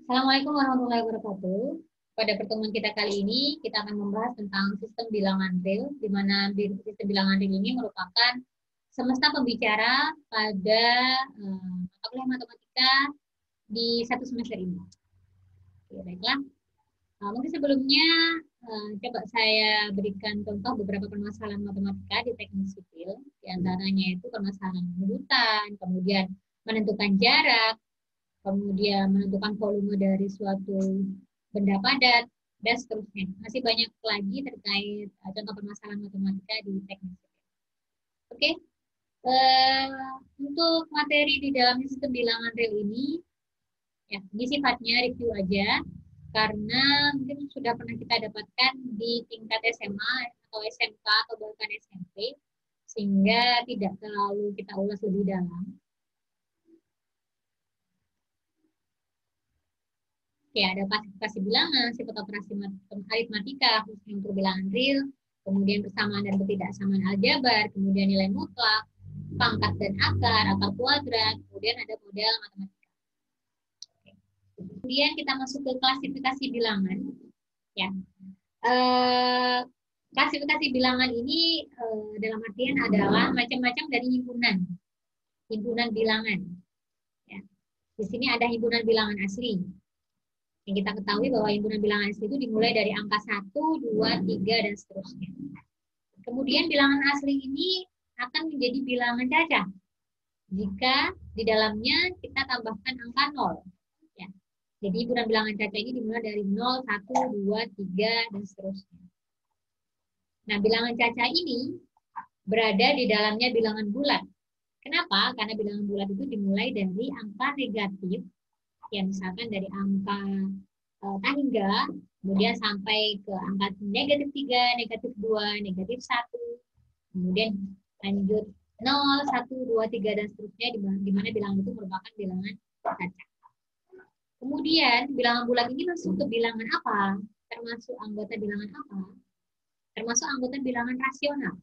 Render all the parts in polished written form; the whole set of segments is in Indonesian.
Assalamualaikum warahmatullahi wabarakatuh. Pada pertemuan kita kali ini, kita akan membahas tentang sistem bilangan real, di mana sistem bilangan real ini merupakan semesta pembicara pada mata kuliah matematika di satu semester ini. Oke, baiklah. Mungkin sebelumnya, coba saya berikan contoh beberapa permasalahan matematika di teknik sipil, di antaranya itu permasalahan urutan, kemudian menentukan jarak, kemudian menentukan volume dari suatu benda padat, dan seterusnya. Masih banyak lagi terkait contoh permasalahan matematika di teknik sipil. Oke, untuk materi di dalam sistem bilangan real ini, ya, ini sifatnya review aja, karena mungkin sudah pernah kita dapatkan di tingkat SMA atau SMK atau bahkan SMP, sehingga tidak terlalu kita ulas lebih dalam. Ya, ada klasifikasi bilangan, sifat operasi aritmatika, khususnya untuk bilangan real, kemudian persamaan dan ketidaksamaan aljabar, kemudian nilai mutlak, pangkat dan akar kuadrat, kemudian ada model matematika. Oke. Kemudian kita masuk ke klasifikasi bilangan. Ya, klasifikasi bilangan ini dalam artian adalah macam-macam dari himpunan bilangan. Ya. Di sini ada himpunan bilangan asli. Yang kita ketahui bahwa himpunan bilangan asli itu dimulai dari angka 1, 2, 3, dan seterusnya. Kemudian bilangan asli ini akan menjadi bilangan cacat jika di dalamnya kita tambahkan angka 0. Ya. Jadi himpunan bilangan cacat ini dimulai dari 0, 1, 2, 3, dan seterusnya. Nah, bilangan cacat ini berada di dalamnya bilangan bulat. Kenapa? Karena bilangan bulat itu dimulai dari angka negatif, yang misalkan dari angka hingga, kemudian sampai ke angka negatif 3, negatif 2, negatif 1, kemudian lanjut 0, 1, 2, 3, dan seterusnya, di mana bilangan itu merupakan bilangan cacat. Kemudian bilangan bulat ini masuk ke bilangan apa? Termasuk anggota bilangan apa? Termasuk anggota bilangan rasional.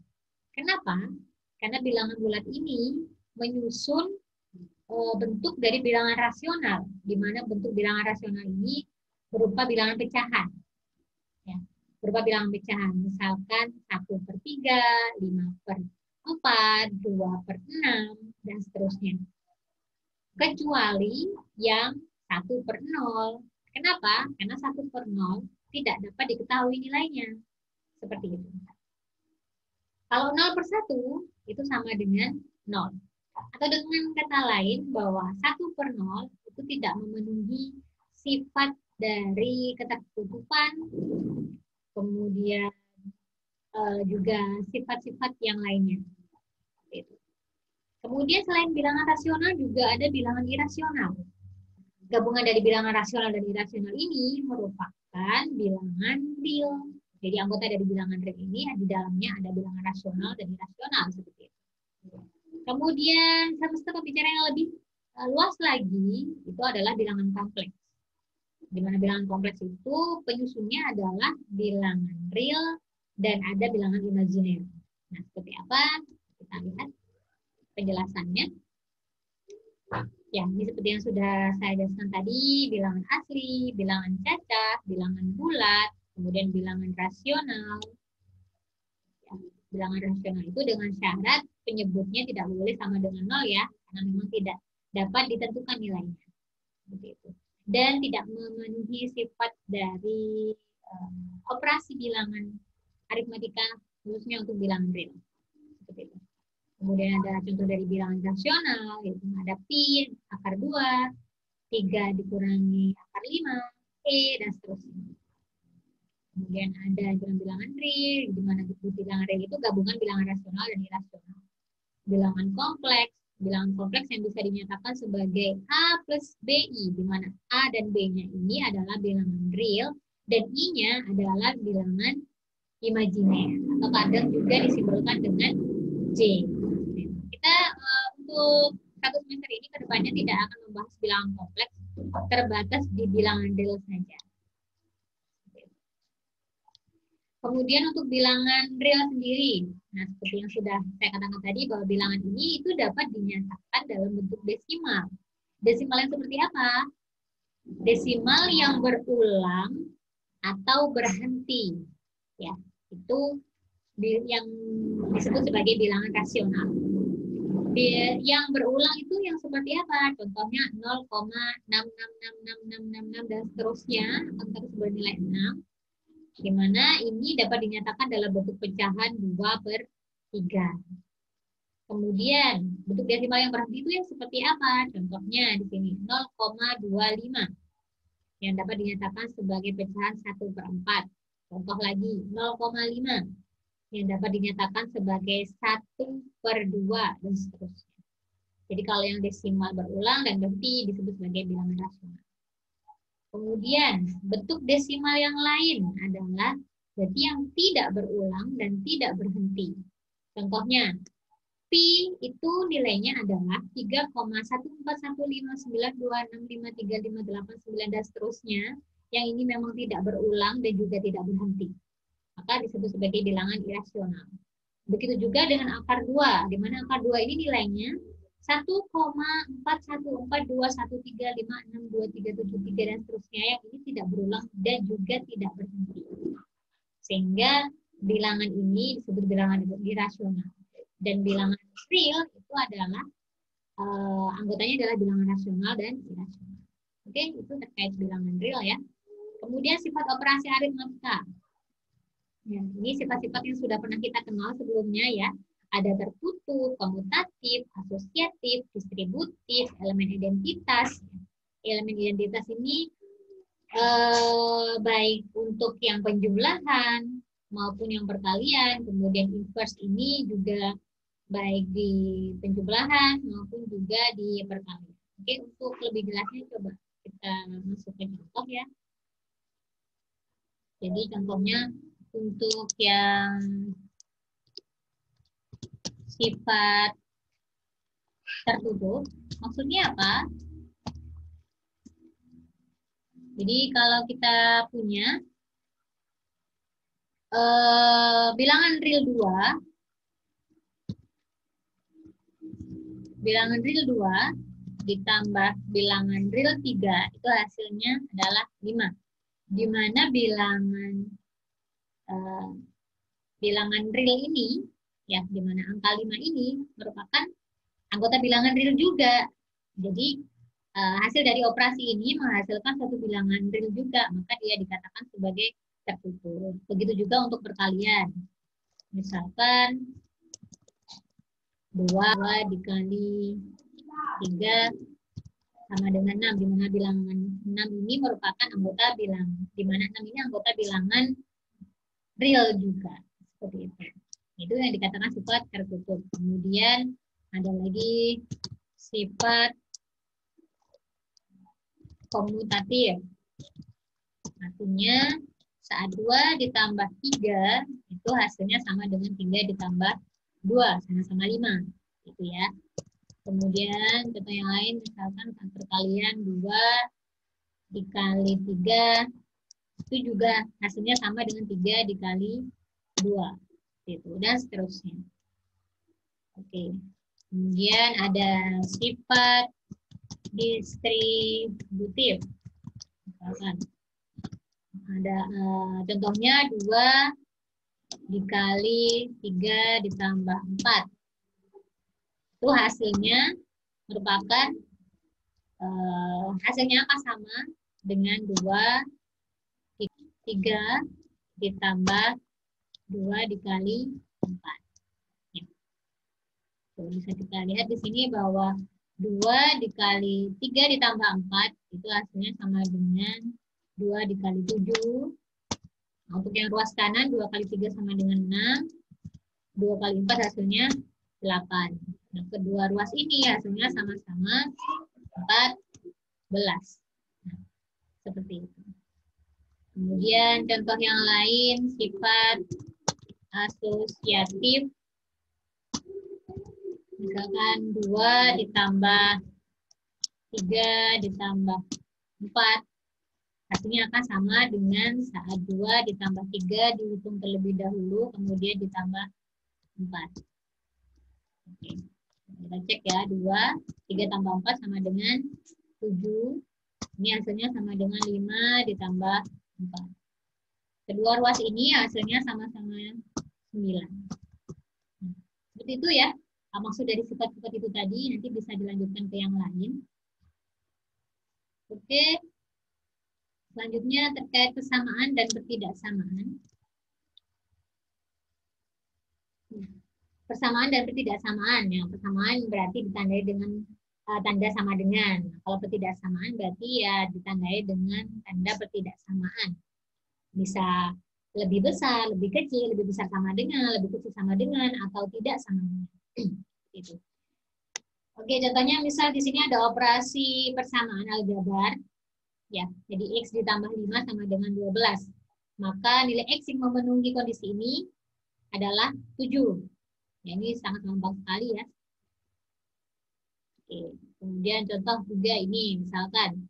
Kenapa? Karena bilangan bulat ini menyusun bentuk dari bilangan rasional, di mana bentuk bilangan rasional ini berupa bilangan pecahan. Ya, berupa bilangan pecahan, misalkan 1/3, 5/4, 2/6, dan seterusnya. Kecuali yang 1/0. Kenapa? Karena 1/0 tidak dapat diketahui nilainya. Seperti itu. Kalau 0/1 itu sama dengan 0. Atau dengan kata lain bahwa 1/0 itu tidak memenuhi sifat dari ketertutupan, kemudian juga sifat-sifat yang lainnya. Kemudian selain bilangan rasional juga ada bilangan irasional. Gabungan dari bilangan rasional dan irasional ini merupakan bilangan real. Jadi anggota dari bilangan real ini di dalamnya ada bilangan rasional dan irasional seperti itu. Kemudian semesta pembicaraan yang lebih luas lagi itu adalah bilangan kompleks. Di mana bilangan kompleks itu penyusunnya adalah bilangan real dan ada bilangan imajiner. Nah, seperti apa? Kita lihat penjelasannya. Ya, ini seperti yang sudah saya jelaskan tadi, bilangan asli, bilangan cacat, bilangan bulat, kemudian bilangan rasional. Ya, bilangan rasional itu dengan syarat penyebutnya tidak boleh sama dengan 0 ya, karena memang tidak dapat ditentukan nilainya. Seperti itu. Dan tidak memenuhi sifat dari operasi bilangan aritmatika, khususnya untuk bilangan real. Seperti itu. Kemudian ada contoh dari bilangan rasional, yaitu ada pi, akar 2, 3 dikurangi akar 5, dan seterusnya. Kemudian ada bilangan real, di mana bilangan real itu gabungan bilangan rasional dan irasional. Bilangan kompleks yang bisa dinyatakan sebagai A plus BI, di mana A dan B-nya ini adalah bilangan real, dan I-nya adalah bilangan imajiner, atau kadang juga disimbolkan dengan J. Kita untuk satu semester ini kedepannya tidak akan membahas bilangan kompleks, terbatas di bilangan real saja. Kemudian untuk bilangan real sendiri, nah seperti yang sudah saya katakan tadi bahwa bilangan ini itu dapat dinyatakan dalam bentuk desimal. Desimal yang seperti apa? desimal yang berulang atau berhenti. Ya, itu yang disebut sebagai bilangan rasional. Yang berulang itu yang seperti apa? Contohnya 0,6666666 dan seterusnya akan terus bernilai 6, di mana ini dapat dinyatakan dalam bentuk pecahan 2/3. Kemudian bentuk desimal yang berhenti itu yang seperti apa? Contohnya di sini 0,25 yang dapat dinyatakan sebagai pecahan 1/4. Contoh lagi 0,5 yang dapat dinyatakan sebagai 1/2 dan seterusnya. Jadi kalau yang desimal berulang dan berhenti disebut sebagai bilangan rasional. Kemudian bentuk desimal yang lain adalah berarti yang tidak berulang dan tidak berhenti. Contohnya, pi itu nilainya adalah 3,14159265358 dan seterusnya, yang ini memang tidak berulang dan juga tidak berhenti. Maka disebut sebagai bilangan irasional. Begitu juga dengan akar 2, di mana akar 2 ini nilainya 1,41421356237 dan seterusnya, yang ini tidak berulang dan juga tidak berhenti. Sehingga bilangan ini disebut bilangan irasional. Dan bilangan real itu adalah anggotanya adalah bilangan rasional dan irasional. Oke, itu terkait bilangan real ya. Kemudian sifat operasi aritmatika. Ya, ini sifat-sifat yang sudah pernah kita kenal sebelumnya ya. Ada tertutup, komutatif, asosiatif, distributif, elemen identitas. Elemen identitas ini baik untuk yang penjumlahan maupun yang perkalian. Kemudian inverse ini juga baik di penjumlahan maupun juga di perkalian. Oke, untuk lebih jelasnya coba kita masuk ke contoh ya. Jadi contohnya untuk yang sifat tertutup, maksudnya apa? Jadi kalau kita punya bilangan real 2, bilangan real 2 ditambah bilangan real 3, itu hasilnya adalah 5. Di mana bilangan real ini, ya, di mana angka 5 ini merupakan anggota bilangan real juga. Jadi hasil dari operasi ini menghasilkan satu bilangan real juga, maka dia dikatakan sebagai tertutup. Begitu juga untuk perkalian. Misalkan 2 dikali 3 sama dengan 6, di mana bilangan 6 ini merupakan anggota bilangan, di mana 6 ini anggota bilangan real juga. Seperti itu. Itu yang dikatakan sifat tertutup. Kemudian ada lagi sifat komutatif. Artinya saat 2 ditambah 3 itu hasilnya sama dengan 3 ditambah 2, sama-sama 5. Gitu ya. Kemudian contoh yang lain misalkan perkalian 2 dikali 3 itu juga hasilnya sama dengan 3 dikali 2. Gitu, dan seterusnya. Oke. Kemudian ada sifat distributif. Misalkan ada contohnya 2 dikali 3 ditambah 4. Itu hasilnya merupakan hasilnya apa, sama dengan 2 3 ditambah 2 dikali 4. Ya. Tuh, bisa kita lihat di sini bahwa 2 dikali 3 ditambah 4 itu hasilnya sama dengan 2 dikali 7. Nah, untuk yang ruas kanan 2 kali 3 sama dengan 6. 2 kali 4 hasilnya 8. Nah, kedua ruas ini hasilnya sama-sama 14. Nah, seperti itu. Kemudian contoh yang lain, sifat asosiatif. Misalkan 2 ditambah 3 ditambah 4. Hasilnya akan sama dengan saat 2 ditambah 3 dihitung terlebih dahulu, kemudian ditambah 4. Oke. Kita cek ya, 2, 3 tambah 4 sama dengan 7. Ini hasilnya sama dengan 5 ditambah 4. Kedua ruas ini hasilnya sama-sama 9. Seperti itu ya. Maksud dari sifat-sifat itu tadi, nanti bisa dilanjutkan ke yang lain. Oke. Selanjutnya terkait kesamaan dan ketidaksamaan. Persamaan dan ketidaksamaan. Ya, persamaan berarti ditandai dengan tanda sama dengan. Kalau ketidaksamaan berarti ya ditandai dengan tanda ketidaksamaan. Bisa lebih besar, lebih kecil, lebih besar sama dengan, lebih kecil sama dengan, atau tidak sama dengan. Itu. Oke, contohnya misal di sini ada operasi persamaan aljabar. Ya, jadi X ditambah 5 sama dengan 12. Maka nilai X yang memenuhi kondisi ini adalah 7. Ya, ini sangat gampang sekali ya. Oke, kemudian contoh juga ini, misalkan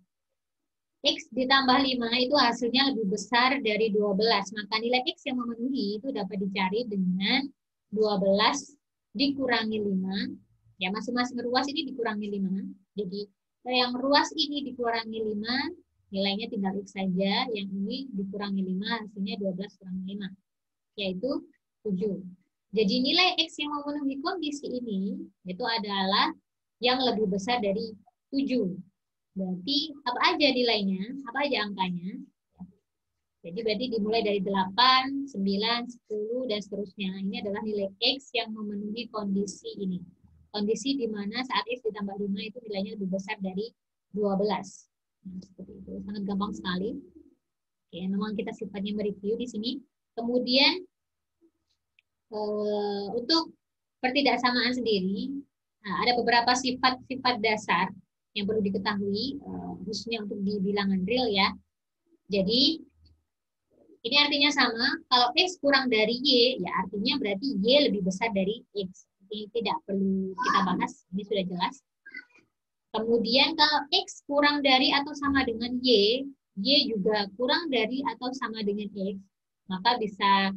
X ditambah 5 itu hasilnya lebih besar dari 12. Maka nilai X yang memenuhi itu dapat dicari dengan 12 dikurangi 5. Ya, masing-masing ruas ini dikurangi 5. Jadi, yang ruas ini dikurangi 5, nilainya tinggal X saja, yang ini dikurangi 5, hasilnya 12 kurangi 5, yaitu 7. Jadi nilai X yang memenuhi kondisi ini, itu adalah yang lebih besar dari 7. Berarti apa aja nilainya, apa aja angkanya. Jadi berarti dimulai dari 8, 9, 10, dan seterusnya. Ini adalah nilai X yang memenuhi kondisi ini. Kondisi di mana saat X ditambah 5 itu nilainya lebih besar dari 12. Nah, seperti itu. Sangat gampang sekali. Oke, memang kita sifatnya mereview di sini. Kemudian untuk pertidaksamaan sendiri, ada beberapa sifat-sifat dasar yang perlu diketahui, khususnya untuk di bilangan real ya. Jadi, ini artinya sama, kalau X kurang dari Y, ya artinya berarti Y lebih besar dari X. Ini tidak perlu kita bahas, ini sudah jelas. Kemudian kalau X kurang dari atau sama dengan Y, Y juga kurang dari atau sama dengan X, maka bisa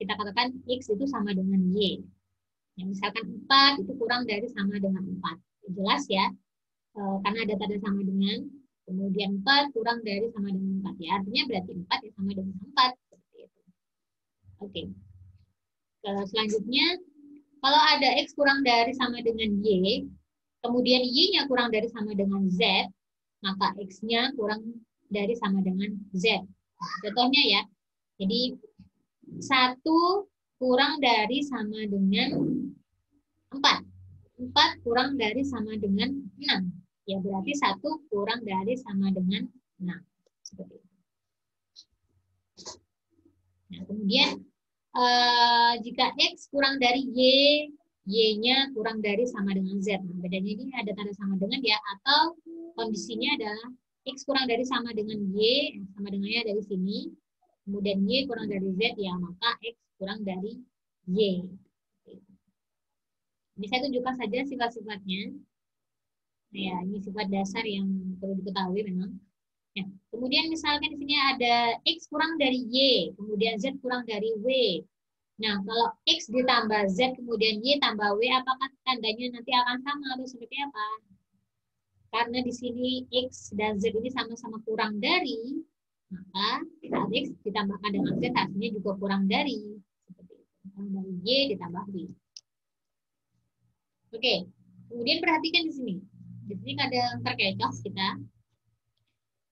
kita katakan X itu sama dengan Y. Ya, misalkan 4 itu kurang dari sama dengan 4. Jelas ya, karena ada tanda sama dengan, kemudian 4 kurang dari sama dengan 4. Ya, artinya berarti 4 ya sama dengan 4. Seperti itu. Oke. Selanjutnya, kalau ada X kurang dari sama dengan Y, kemudian Y-nya kurang dari sama dengan Z, maka X-nya kurang dari sama dengan Z. Contohnya ya, jadi 1 kurang dari sama dengan 4. 4 kurang dari sama dengan 6. Ya berarti 1 kurang dari sama dengan 6. Seperti itu. Nah, kemudian jika X kurang dari Y, Y-nya kurang dari sama dengan Z. Nah, bedanya ini ada tanda sama dengan ya, atau kondisinya adalah X kurang dari sama dengan Y, sama dengannya dari sini, kemudian Y kurang dari Z, ya maka X kurang dari Y. Bisa saya tunjukkan saja sifat-sifatnya. Ya, ini sifat dasar yang perlu diketahui memang. Ya. Kemudian misalkan di sini ada X kurang dari Y, kemudian Z kurang dari W. Nah, kalau X ditambah Z, kemudian Y tambah W, apakah tandanya nanti akan sama atau seperti apa? Karena di sini X dan Z ini sama-sama kurang dari, maka saat X ditambahkan dengan Z, hasilnya juga kurang dari. Seperti itu. Kurang dari Y ditambah W. Oke, kemudian perhatikan di sini. Di sini ada terkecoh kita.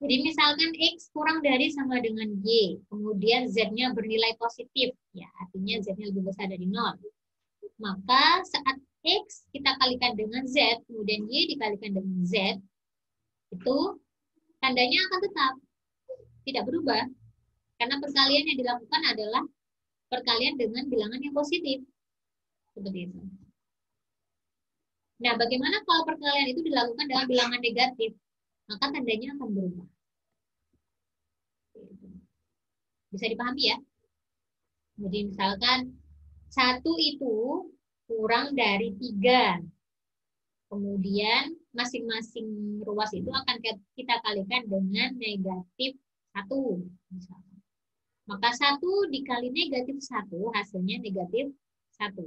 Jadi misalkan X kurang dari sama dengan Y, kemudian Z-nya bernilai positif, ya artinya Z-nya lebih besar dari 0. Maka saat X kita kalikan dengan Z, kemudian Y dikalikan dengan Z, itu tandanya akan tetap, tidak berubah. Karena perkalian yang dilakukan adalah perkalian dengan bilangan yang positif. Seperti itu. Nah, bagaimana kalau perkalian itu dilakukan dengan bilangan negatif? Maka tandanya akan berubah. Bisa dipahami ya? Jadi misalkan 1 itu kurang dari 3. Kemudian masing-masing ruas itu akan kita kalikan dengan negatif 1. Misalkan. Maka 1 dikali negatif 1 hasilnya negatif 1.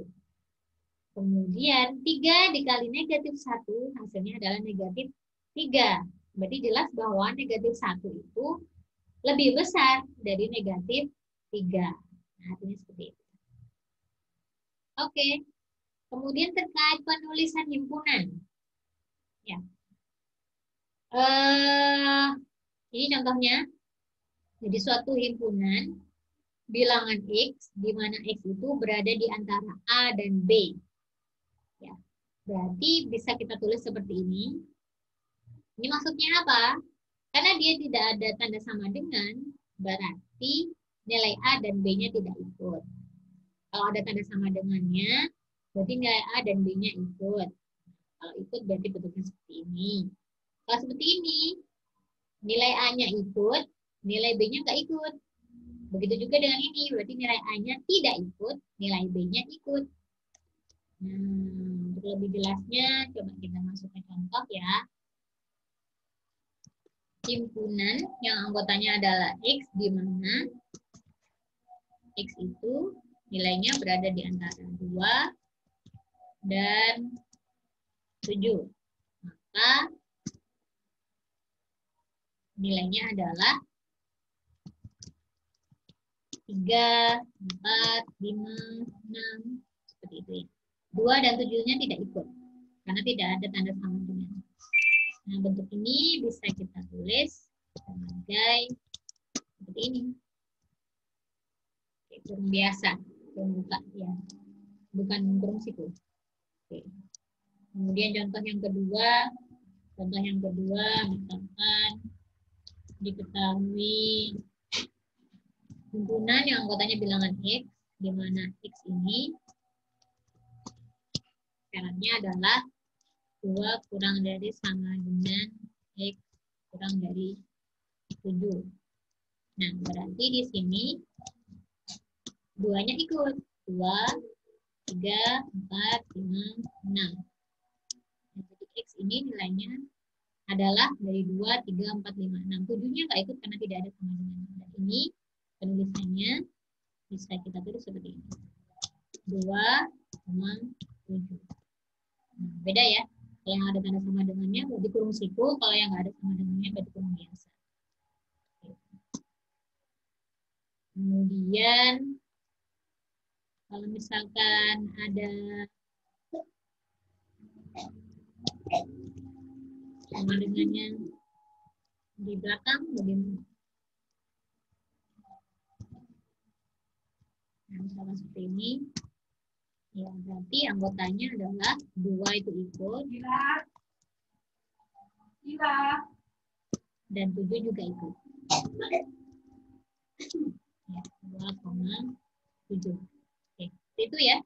Kemudian 3 dikali negatif 1 hasilnya adalah negatif 3. Berarti jelas bahwa negatif 1 itu lebih besar dari negatif 3. Nah, artinya seperti itu. Oke. Kemudian terkait penulisan himpunan. Ya. Ini contohnya. Jadi suatu himpunan bilangan X, di mana X itu berada di antara A dan B. Ya. Berarti bisa kita tulis seperti ini. Ini maksudnya apa? Karena dia tidak ada tanda sama dengan, berarti nilai A dan B-nya tidak ikut. Kalau ada tanda sama dengannya, berarti nilai A dan B-nya ikut. Kalau ikut berarti bentuknya seperti ini. Kalau seperti ini, nilai A-nya ikut, nilai B-nya nggak ikut. Begitu juga dengan ini, berarti nilai A-nya tidak ikut, nilai B-nya ikut. Nah, untuk lebih jelasnya, coba kita masukkan contoh ya. Himpunan yang anggotanya adalah X, di mana X itu nilainya berada di antara 2 dan 7. Maka nilainya adalah 3, 4, 5, 6, seperti itu ya. 2 dan 7-nya tidak ikut, karena tidak ada tanda sama dengan. Nah, bentuk ini bisa kita tulis sebagai seperti ini. Oke, kurung biasa, kurung buka ya, bukan kurung siku. Oke. Kemudian contoh yang kedua, misalkan diketahui himpunan yang anggotanya bilangan X, di mana X ini syaratnya adalah 2 kurang dari sama dengan X kurang dari 7. Nah, berarti di sini 2-nya ikut. 2, 3, 4, 5, 6. Jadi X ini nilainya adalah dari 2, 3, 4, 5, 6. 7-nya nggak ikut karena tidak ada sama dengan. Dan ini penulisannya bisa kita tulis seperti ini. 2, 7. Nah, beda ya. Kalau yang ada tanda sama dengannya berarti kurung siku, kalau yang nggak ada sama dengannya berarti kurung biasa. Kemudian kalau misalkan ada sama dengannya di belakang, bagaimana? Nah, misalkan seperti ini, ya berarti anggotanya adalah 2 itu ikut, dan 7 juga ikut. Ya, 2,7. Oke, itu ya.